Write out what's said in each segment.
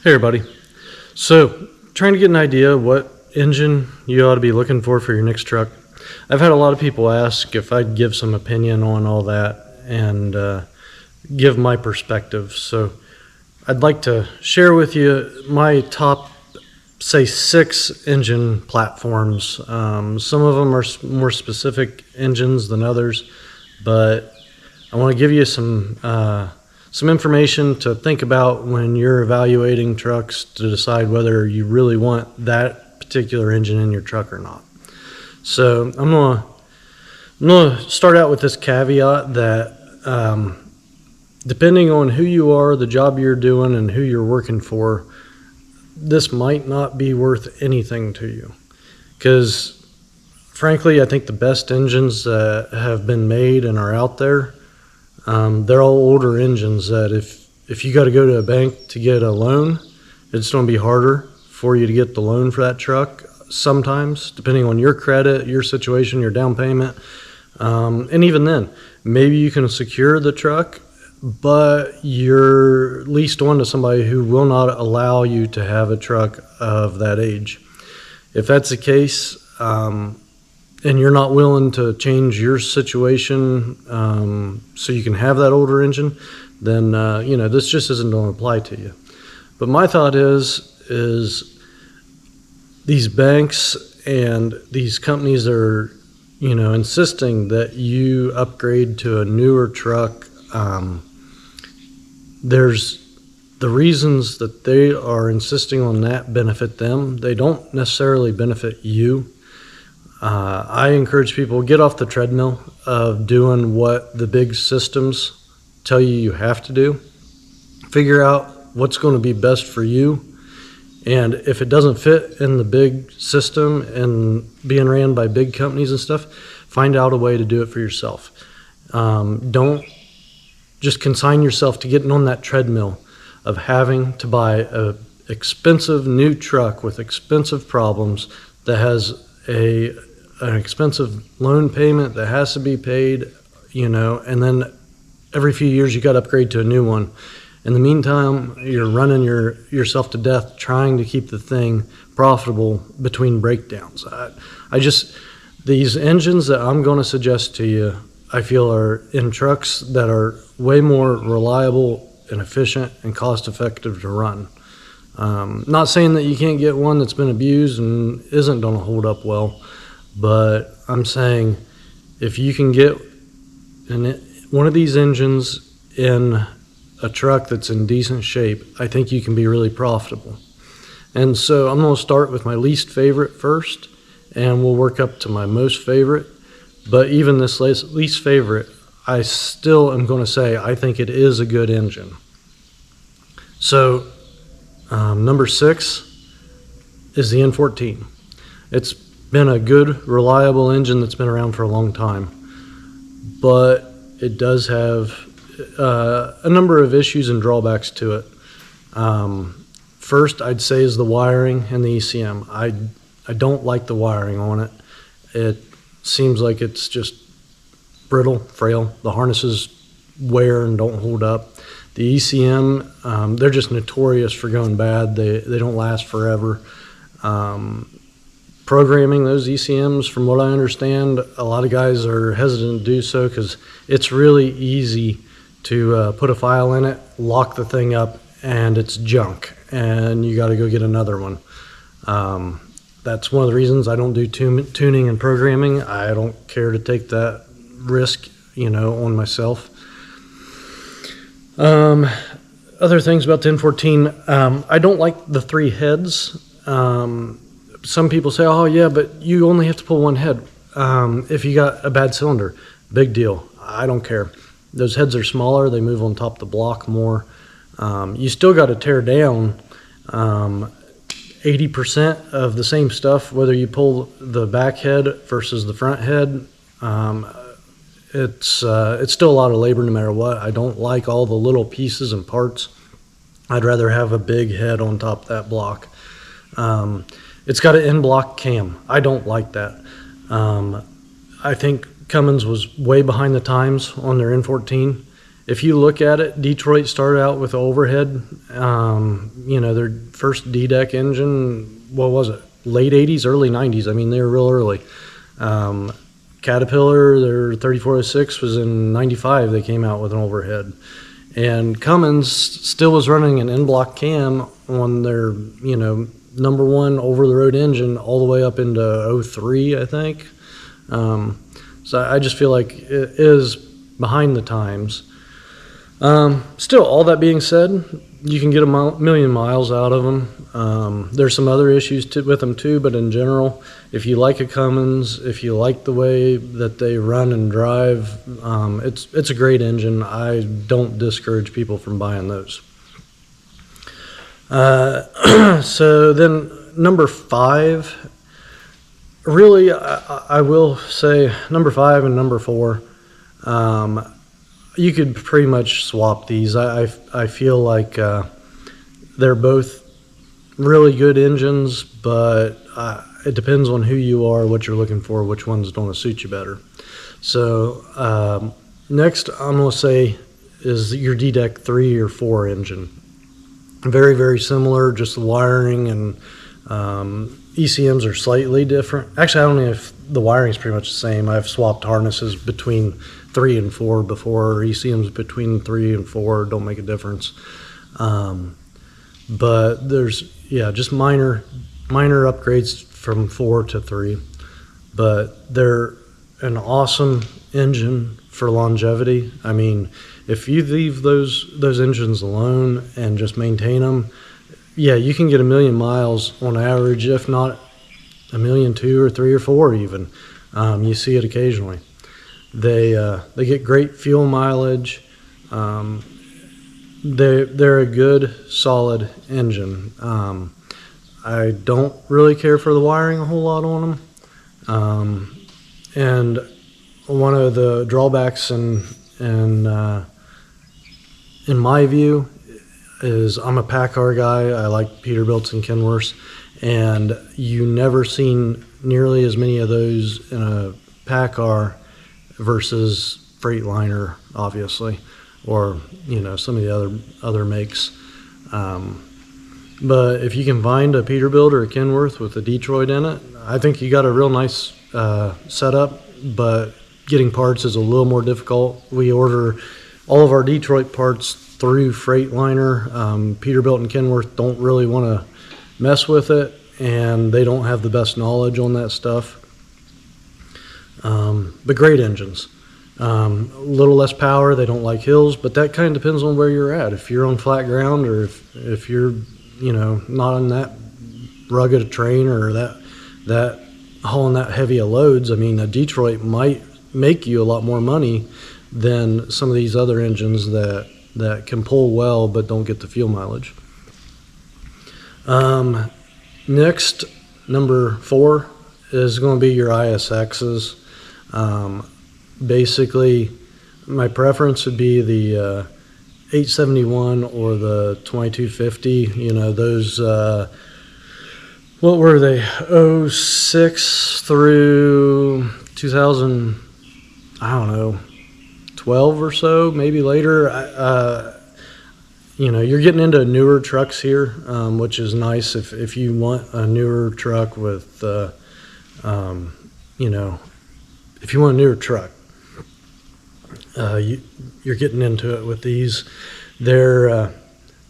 Hey everybody. So, trying to get an idea what engine you ought to be looking for your next truck. I've had a lot of people ask if I'd give some opinion on all that and give my perspective. So, I'd like to share with you my top, say, 6 engine platforms. Some of them are more specific engines than others, but I want to give you some information to think about when you're evaluating trucks to decide whether you really want that particular engine in your truck or not. So I'm gonna start out with this caveat that depending on who you are, the job you're doing, and who you're working for, this might not be worth anything to you. Because frankly, I think the best engines that have been made and are out there, they're all older engines that if you got to go to a bank to get a loan, it's going to be harder for you to get the loan for that truck sometimes, depending on your credit, your situation, your down payment. And even then, maybe you can secure the truck, but you're leased on to somebody who will not allow you to have a truck of that age. If that's the case, and you're not willing to change your situation so you can have that older engine, then this just isn't going to apply to you. But my thought is these banks and these companies that are insisting that you upgrade to a newer truck. There's the reasons that they are insisting on that benefit them. They don't necessarily benefit you. I encourage people, get off the treadmill of doing what the big systems tell you have to do. Figure out what's going to be best for you. And if it doesn't fit in the big system and being ran by big companies and stuff, find out a way to do it for yourself. Don't just consign yourself to getting on that treadmill of having to buy an expensive new truck with expensive problems that has an expensive loan payment that has to be paid, and then every few years you got to upgrade to a new one. In the meantime, you're running yourself to death trying to keep the thing profitable between breakdowns. These engines that I'm going to suggest to you, I feel are in trucks that are way more reliable and efficient and cost effective to run. Not saying that you can't get one that's been abused and isn't going to hold up well, but I'm saying if you can get one of these engines in a truck that's in decent shape, I think you can be really profitable. And so I'm going to start with my least favorite first, and we'll work up to my most favorite. But even this least favorite, I still am going to say I think it is a good engine. So number 6 is the N14. It's been a good, reliable engine that's been around for a long time, but it does have a number of issues and drawbacks to it. First, I'd say is the wiring and the ECM. I don't like the wiring on it. It seems like it's just brittle, frail. The harnesses wear and don't hold up. The ECM, they're just notorious for going bad. They don't last forever. Programming those ECMs, from what I understand, a lot of guys are hesitant to do so because it's really easy to put a file in it, lock the thing up, and it's junk, and you got to go get another one. That's one of the reasons I don't do tuning and programming. I don't care to take that risk, on myself. Other things about the N14, I don't like the 3 heads. Some people say, oh yeah, but you only have to pull one head if you got a bad cylinder. Big deal. I don't care. Those heads are smaller. They move on top of the block more. You still got to tear down 80% of the same stuff, whether you pull the back head versus the front head. It's still a lot of labor no matter what. I don't like all the little pieces and parts. I'd rather have a big head on top of that block. It's got an in-block cam. I don't like that. I think Cummins was way behind the times on their N14, if you look at it, Detroit started out with overhead. Their first D-deck engine, what was it? Late 80s, early 90s. I mean, they were real early. Caterpillar, their 3406 was in 95. They came out with an overhead. And Cummins still was running an N-block cam on their, number one over-the-road engine all the way up into 03, I think. So I just feel like it is behind the times. Still, all that being said, you can get a million miles out of them. There's some other issues with them too, but in general, if you like a Cummins, if you like the way that they run and drive, it's a great engine. I don't discourage people from buying those. So then number 5, really, I will say number 5 and number 4, you could pretty much swap these. I feel like they're both really good engines, but it depends on who you are, what you're looking for, which one's going to suit you better. So next I'm going to say is your D-Deck 3 or 4 engine. Very, very similar, just the wiring and ECMs are slightly different. Actually, I don't know if the wiring is pretty much the same. I've swapped harnesses between 3 and 4 before. ECMs between 3 and 4 don't make a difference. But there's, just minor upgrades from 4 to 3. But they're an awesome engine for longevity. I mean, if you leave those engines alone and just maintain them, you can get a million miles on average, if not 1.2 million or 3 or 4 even. You see it occasionally. They get great fuel mileage. They're a good, solid engine. I don't really care for the wiring a whole lot on them. And one of the drawbacks in my view is I'm a PACCAR guy. I like Peterbilts and Kenworths, and you never seen nearly as many of those in a PACCAR versus Freightliner, obviously, or some of the other makes. But if you can find a Peterbilt or a Kenworth with a Detroit in it, I think you got a real nice setup. But getting parts is a little more difficult. We order all of our Detroit parts through Freightliner. Peterbilt and Kenworth don't really want to mess with it, and they don't have the best knowledge on that stuff. But great engines. A little less power. They don't like hills, but that kind of depends on where you're at. If you're on flat ground, or if you're not on that rugged a terrain, or that hauling that heavy of loads, I mean, a Detroit might make you a lot more money than some of these other engines that can pull well but don't get the fuel mileage. Next, number 4 is going to be your ISXs. Basically, my preference would be the 871 or the 2250. Those, what were they, 06 through 2000, I don't know, 12 or so, maybe later. You're getting into newer trucks here, which is nice if you want a newer truck with, if you want a newer truck, you're getting into it with these. They're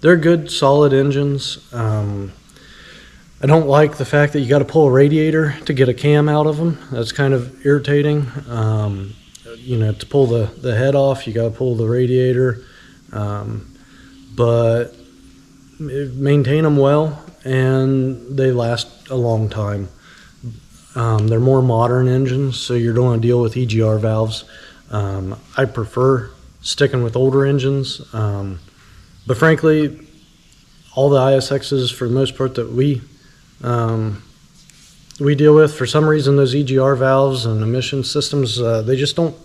good, solid engines. I don't like the fact that you got to pull a radiator to get a cam out of them. That's kind of irritating. To pull the head off, you got to pull the radiator. But maintain them well, and they last a long time. They're more modern engines, so you're going to deal with EGR valves. I prefer sticking with older engines, but frankly, all the ISXs, for the most part, that we deal with, for some reason, those EGR valves and emission systems, they just don't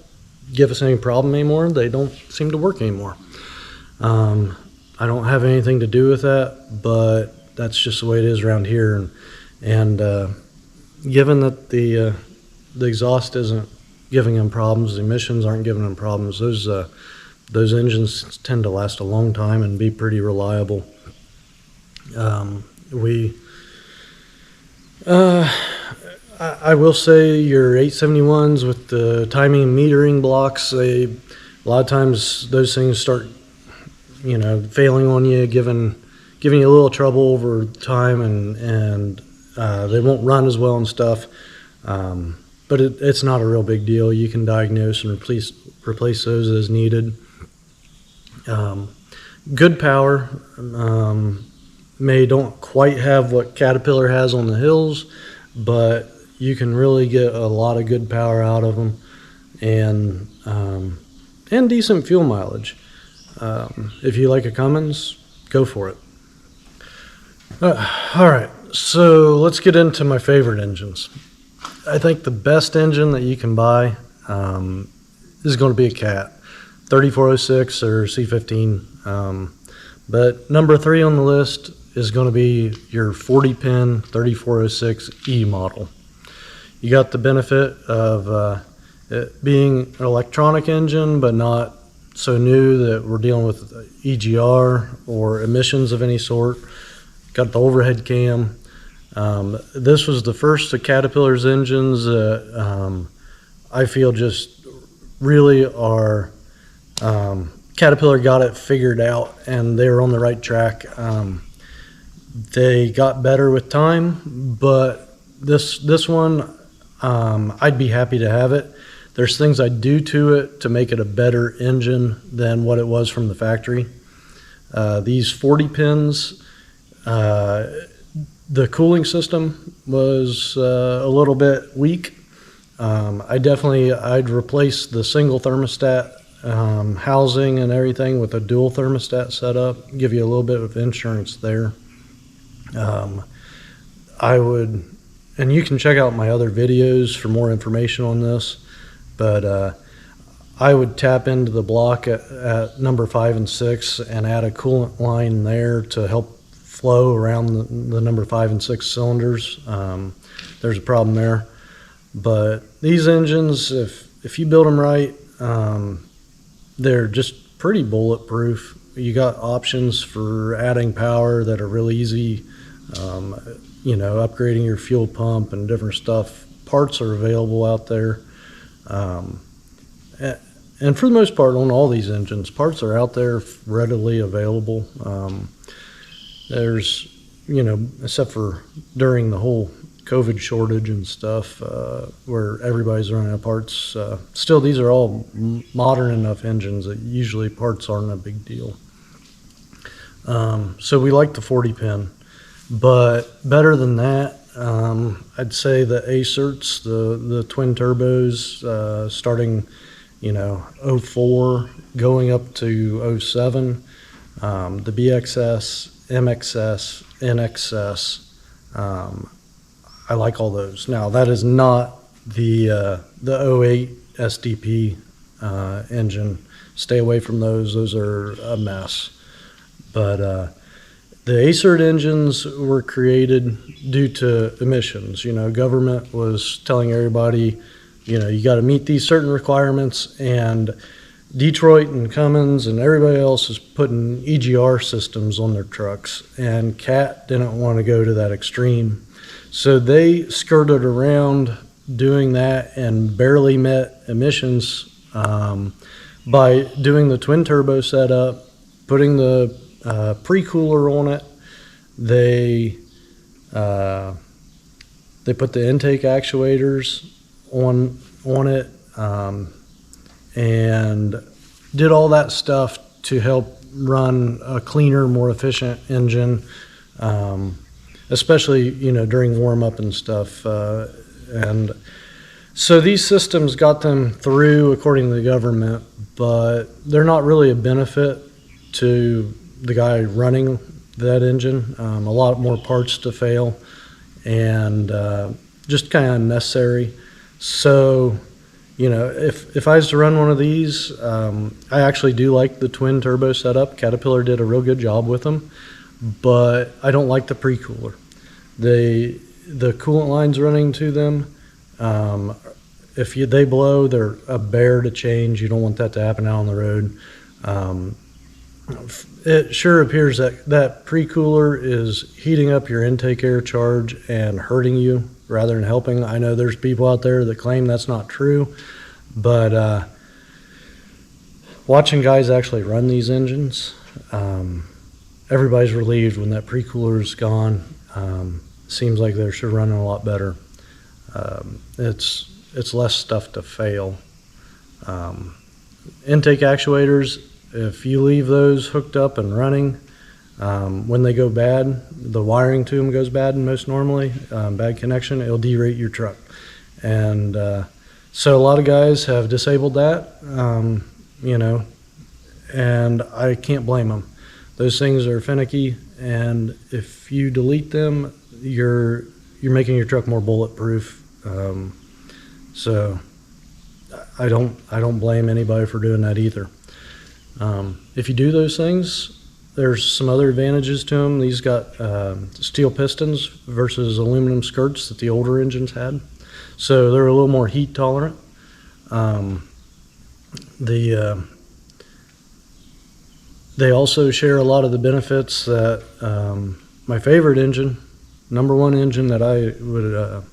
give us any problem anymore. They don't seem to work anymore. I don't have anything to do with that, but that's just the way it is around here. And given that the exhaust isn't giving them problems, the emissions aren't giving them problems, those Those engines tend to last a long time and be pretty reliable. I will say your 871s with the timing and metering blocks, a lot of times those things start, failing on you, giving you a little trouble over time, and they won't run as well and stuff. But it's not a real big deal. You can diagnose and replace those as needed. Good power. Don't quite have what Caterpillar has on the hills, but you can really get a lot of good power out of them, and decent fuel mileage. If you like a Cummins, go for it. All right, so let's get into my favorite engines. I think the best engine that you can buy is going to be a Cat, 3406 or C15. But number 3 on the list is going to be your 40-pin 3406E model. You got the benefit of it being an electronic engine, but not so new that we're dealing with EGR or emissions of any sort. Got the overhead cam. This was the first of Caterpillar's engines that I feel just really are. Caterpillar got it figured out, and they were on the right track. They got better with time, but this one, I'd be happy to have it. There's things I do to it to make it a better engine than what it was from the factory. These 40 pins, the cooling system was a little bit weak. I'd replace the single thermostat housing and everything with a dual thermostat setup, give you a little bit of insurance there. I would, and you can check out my other videos for more information on this, but I would tap into the block at number 5 and 6 and add a coolant line there to help flow around the number 5 and 6 cylinders. There's a problem there, but these engines, if you build them right, they're just pretty bulletproof. You got options for adding power that are really easy, upgrading your fuel pump and different stuff. Parts are available out there. And for the most part, on all these engines, parts are out there readily available. There's, except for during the whole COVID shortage and stuff, where everybody's running out of parts. Still, these are all modern enough engines that usually parts aren't a big deal. So we like the 40 pin, but better than that, I'd say the acerts, the twin turbos, starting, 04 going up to 07, the BXS, MXS, NXS. I like all those. Now, that is not the 08 SDP engine. Stay away from those. Those are a mess. But the acert engines were created due to emissions. Government was telling everybody, you got to meet these certain requirements, and Detroit and Cummins and everybody else is putting EGR systems on their trucks, and Cat didn't want to go to that extreme. So they skirted around doing that and barely met emissions by doing the twin turbo setup, putting the pre-cooler on it. They put the intake actuators on it, and did all that stuff to help run a cleaner, more efficient engine. Especially, during warm up and stuff. And so these systems got them through according to the government, but they're not really a benefit to the guy running that engine. A lot more parts to fail, and just kind of unnecessary. So, if I was to run one of these, I actually do like the twin turbo setup. Caterpillar did a real good job with them, but I don't like the pre-cooler. The coolant lines running to them, if they blow, they're a bear to change. You don't want that to happen out on the road. It sure appears that that pre-cooler is heating up your intake air charge and hurting you rather than helping. I know there's people out there that claim that's not true, but watching guys actually run these engines, everybody's relieved when that pre-cooler is gone. Seems like they're sure running a lot better. It's less stuff to fail. Intake actuators, if you leave those hooked up and running, when they go bad, the wiring to them goes bad most normally, bad connection, it'll derate your truck. And so a lot of guys have disabled that, you know, and I can't blame them. Those things are finicky, and if you delete them, you're making your truck more bulletproof. So I don't blame anybody for doing that either. If you do those things, there's some other advantages to them. These got steel pistons versus aluminum skirts that the older engines had, so they're a little more heat tolerant. They also share a lot of the benefits that my favorite engine, #1 engine that I would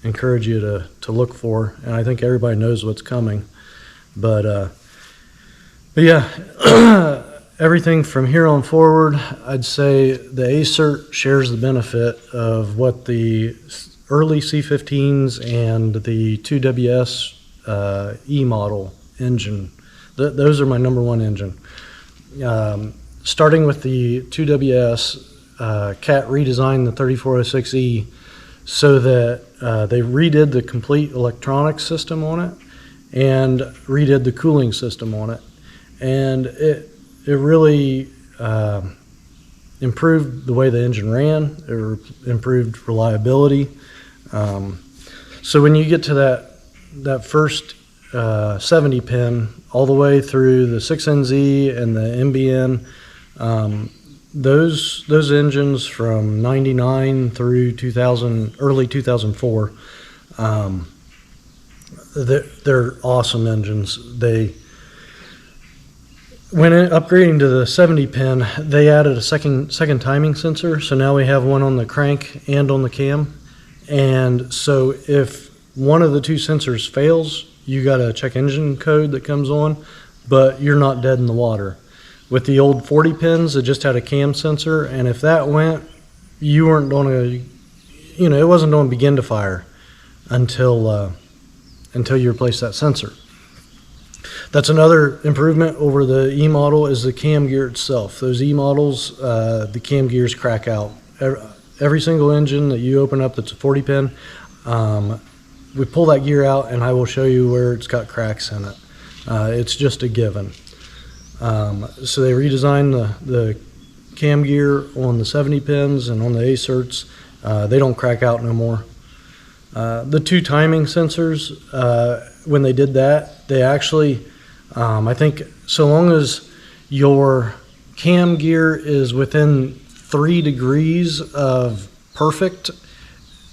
encourage you to look for, and I think everybody knows what's coming, but yeah, everything from here on forward, I'd say the acert shares the benefit of what the early C15s and the 2WS E model engine, those are my #1 engine. Starting with the 2WS, CAT redesigned the 3406E so that they redid the complete electronics system on it and redid the cooling system on it. And it really improved the way the engine ran. It improved reliability. So when you get to that first 70 pin all the way through the 6NZ and the MBN, those engines from 99 through 2000, early 2004, they're awesome engines. When upgrading to the 70 pin, they added a second timing sensor. So now we have one on the crank and on the cam. And so if one of the two sensors fails, you got a check engine code that comes on, but you're not dead in the water. With the old 40 pins, it just had a cam sensor, and if that went, you weren't going to, you know, it wasn't going to begin to fire until you replace that sensor. That's another improvement over the E model is the cam gear itself. Those E models, the cam gears crack out. Every single engine that you open up that's a 40 pin, we pull that gear out and I will show you where it's got cracks in it. It's just a given. So they redesigned the cam gear on the 70 pins and on the acerts. They don't crack out no more. The two timing sensors, when they did that, they actually, I think so long as your cam gear is within 3 degrees of perfect,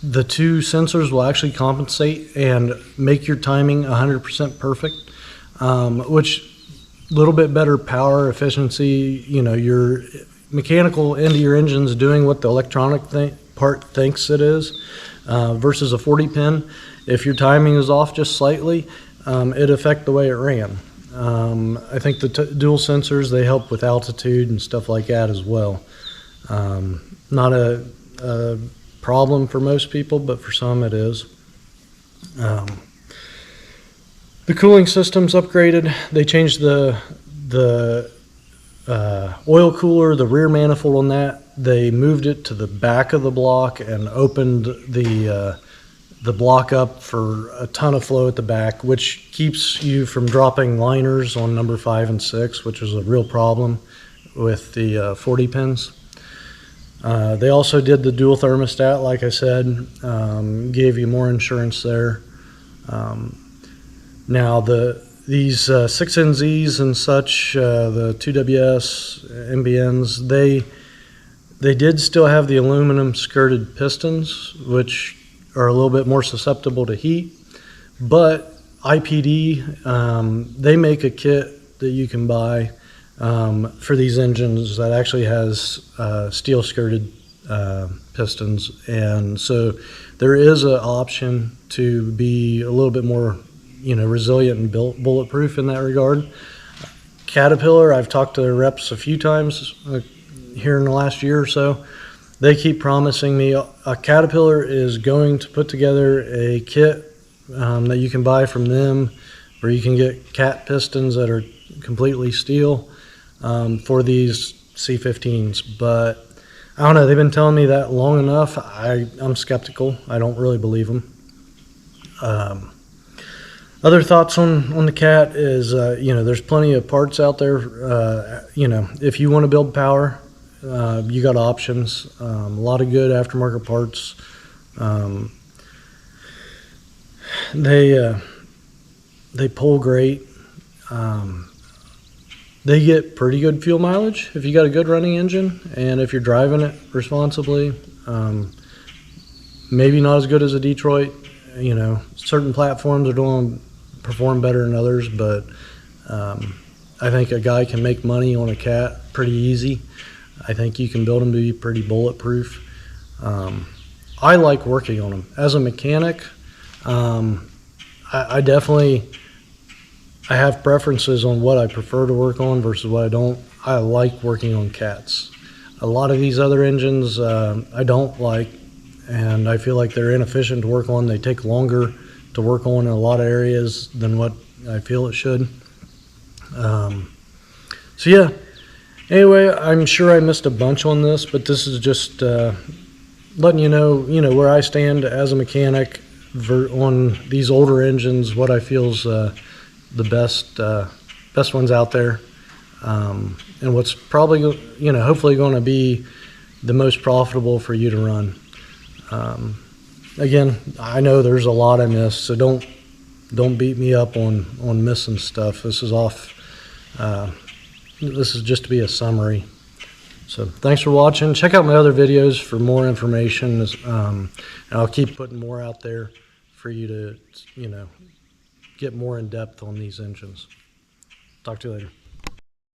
the two sensors will actually compensate and make your timing 100% perfect, which a little bit better power efficiency. You know, your mechanical end of your engine's doing what the electronic part thinks it is, versus a 40 pin. If your timing is off just slightly, it affects the way it ran. I think the dual sensors, they help with altitude and stuff like that as well. Not a problem for most people, but for some it is. The cooling system's upgraded. They changed the oil cooler, the rear manifold on that. They moved it to the back of the block and opened the block up for a ton of flow at the back, which keeps you from dropping liners on number 5 and 6, which was a real problem with the 40 pins. They also did the dual thermostat, like I said, gave you more insurance there. Now these 6NZs and such, the 2WS, MBNs, they did still have the aluminum skirted pistons, which are a little bit more susceptible to heat, but IPD, they make a kit that you can buy for these engines that actually has steel skirted pistons, and so there is an option to be a little bit more, resilient and bulletproof in that regard. Caterpillar, I've talked to their reps a few times here in the last year or so. They keep promising me a Caterpillar is going to put together a kit that you can buy from them, where you can get cat pistons that are completely steel for these C15s. But I don't know, they've been telling me that long enough. I'm skeptical. I don't really believe them. Other thoughts on the Cat is, there's plenty of parts out there. If you want to build power, you got options. A lot of good aftermarket parts. They pull great. They get pretty good fuel mileage if you got a good running engine, and if you're driving it responsibly. Maybe not as good as a Detroit. Certain platforms are perform better than others, but I think a guy can make money on a Cat pretty easy. I think you can build them to be pretty bulletproof. I like working on them. As a mechanic, I definitely have preferences on what I prefer to work on versus what I don't. I like working on Cats. A lot of these other engines I don't like, and I feel like they're inefficient to work on. They take longer to work on in a lot of areas than what I feel it should. So yeah, anyway, I'm sure I missed a bunch on this, but this is just letting you know where I stand as a mechanic on these older engines, what I feel's the best ones out there, and what's probably hopefully going to be the most profitable for you to run. Again, I know there's a lot I missed, so don't beat me up on missing stuff. This is off. This is just to be a summary. So thanks for watching. Check out my other videos for more information. And I'll keep putting more out there for you to get more in depth on these engines. Talk to you later.